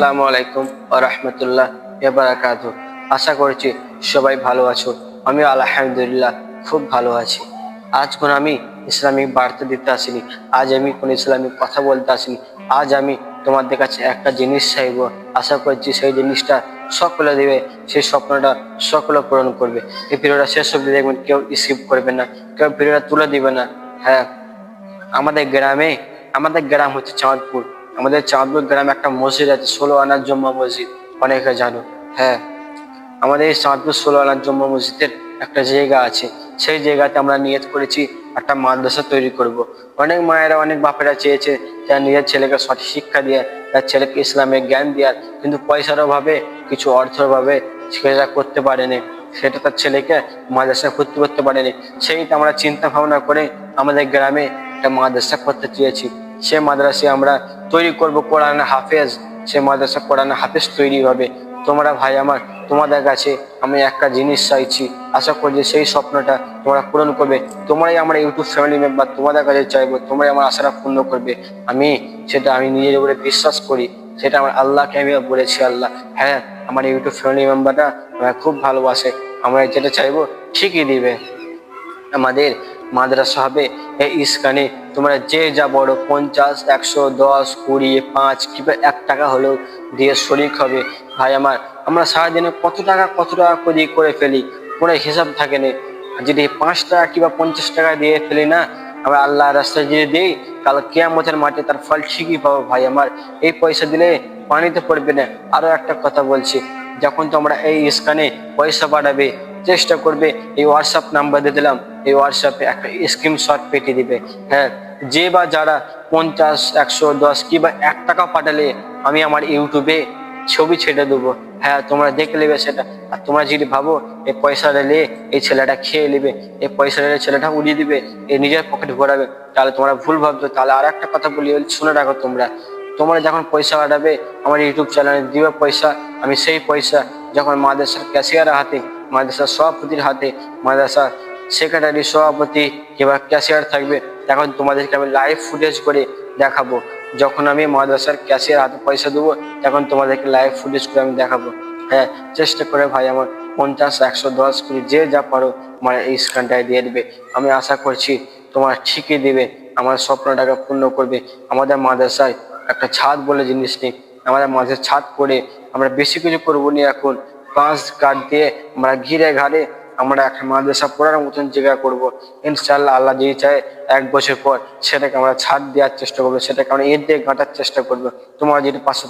আসসালামু আলাইকুম ওয়া রাহমাতুল্লাহ ওয়া বারাকাতুহু। আশা করছি সবাই ভালো আছো। আমি আলহামদুলিল্লাহ খুব ভালো আছি। আজ কোন আমি ইসলামিক বার্তা দিতে আসিনি, আজ আমি কোন ইসলামিক কথা বলতে আসিনি। আজ আমি তোমাদের কাছে একটা জিনিস চাইবো, আশা করছি সেই জিনিসটা সকলে দিবে, সেই স্বপ্নটা সকলে পূরণ করবে। এই ভিডিওটা শেষ অবধি দেখবেন, কেউ স্কিপ করবে না, কেউ ভিডিওটা তুলে দিবে না। হ্যাঁ, আমাদের গ্রাম হচ্ছে চাঁদপুর। আমাদের চাঁদপুর গ্রামে একটা মসজিদ আছে, 16 আনার জম্মা মসজিদ, অনেকে জানো। হ্যাঁ, আমাদের এই চাঁদপুর 16 আনার জম্মা মসজিদের একটা জায়গা আছে। সেই জায়গাতে আমরা নিয়ত করেছি একটা মাদ্রাসা তৈরি করব। অনেক মায়েরা, অনেক বাপেরা চেয়েছে তার নিজের ছেলেকে সঠিক শিক্ষা দিয়ে, তার ছেলেকে ইসলামের জ্ঞান দেওয়ার, কিন্তু পয়সার অভাবে, কিছু অর্থের অভাবে সেটা করতে পারেনি। সেটা তার ছেলেকে মাদ্রাসায় ভর্তি করতে পারেনি। সেইটা আমরা চিন্তা ভাবনা করে আমাদের গ্রামে একটা মাদ্রাসা করতে চেয়েছি। সে মাদ্রাসায় আমরা তৈরি করব কোরআনের হাফেজ। সে মাদ্রাসা কোরআনের হাফেজ তৈরি হবে। তোমরা ভাই আমার, তোমাদের কাছে আমি একটা জিনিস চাইছি, আশা করি যে সেই স্বপ্নটা তোমরা পূরণ করবে। তোমরাই আমার ইউটিউব ফ্যামিলি মেম্বার, তোমাদের কাছে চাইবো তোমরাই আমার আশাটা পূর্ণ করবে। আমি নিজের উপরে বিশ্বাস করি, সেটা আমার আল্লাহকে আমি বলেছি। আল্লাহ, হ্যাঁ, আমার ইউটিউব ফ্যামিলি মেম্বারটা আমায় খুব ভালোবাসে, আমরা যেটা চাইবো ঠিকই দিবে। আমাদের মাদ্রাসা হবে এই ইস্কানে। তোমরা যে যা বড় 50, 100, 10, 20, 5 কিংবা 1 টাকা হলেও দিয়ে শরিক হবে। ভাই আমার, আমরা সারাদিনে কত টাকা করে ফেলি, কোনো হিসাব থাকে না। যদি 5 টাকা কিংবা 50 টাকা দিয়ে ফেলি না, আমরা আল্লাহর রাস্তায় যদি দিই, কাল কিয়ামতের মাঠে তার ফল ঠিকই পাবো। ভাই আমার, এই পয়সা দিলে পানিতে পড়বে না। আরো একটা কথা বলছি, যখন তোমরা এই ইস্কানে পয়সা পাঠাবে, চেষ্টা করবে এই হোয়াটসঅ্যাপ নাম্বার দিয়ে দিলাম, এই হোয়াটসঅ্যাপে একটা স্ক্রিনশট পেটিয়ে দিবে। হ্যাঁ, যে বা যারা 50, 100, 10 কিংবা 1 টাকা পাঠালে আমি আমার ইউটিউবে ছবি ছেড়ে দেবো। হ্যাঁ, তোমরা দেখে নেবে সেটা। আর তোমরা যদি ভাবো এই পয়সা দিলে এই ছেলেটা খেয়ে নেবে, এই পয়সা দিলে ছেলেটা উড়িয়ে দিবে, এই নিজের পকেট ভরাবে, তাহলে তোমরা ভুল ভাবছো। তাহলে আর একটা কথা বলি, শুনে রাখো, তোমরা যখন পয়সা পাঠাবে আমার ইউটিউব চ্যানেলে দিবে পয়সা, আমি সেই পয়সা যখন মাদ্রাসার ক্যাশিয়ারের হাতে, মাদ্রাসার সভাপতির হাতে, মাদ্রাসার সেক্রেটারি, সভাপতি কিংবা ক্যাশিয়ার থাকবে, তখন তোমাদেরকে আমি লাইভ ফুটেজ করে দেখাবো। যখন আমি মাদ্রাসার ক্যাশিয়ার হাতে পয়সা দেবো, তখন তোমাদেরকে লাইভ ফুটেজ করে আমি দেখাবো। হ্যাঁ, চেষ্টা করে ভাই আমার 50, 100, 10 করে যে যা পারো আমার এই স্ক্যানটায় দিয়ে দেবে। আমি আশা করছি তোমার ঠিকই দেবে, আমার স্বপ্নটাকে পূর্ণ করবে। আমাদের মাদ্রাসায় একটা ছাদ বলে জিনিস নেই। আমাদের মাঝে ছাদ করে আমরা বেশি কিছু করবো না। এখন বাঁশ কাঠ দিয়ে আমরা ঘিরে ঘাড়ে আমরা একটা মাদ্রাসা পড়ার মতন জায়গা করবো। ইনশাআল্লাহ, আল্লাহ যদি চায় 1 বছর পর সেটাকে আমরা ছাদ দেওয়ার চেষ্টা করবো, সেটাকে আমরা ইট দিয়ে গাঁটার চেষ্টা করবো। তোমার যদি পাশে থাকো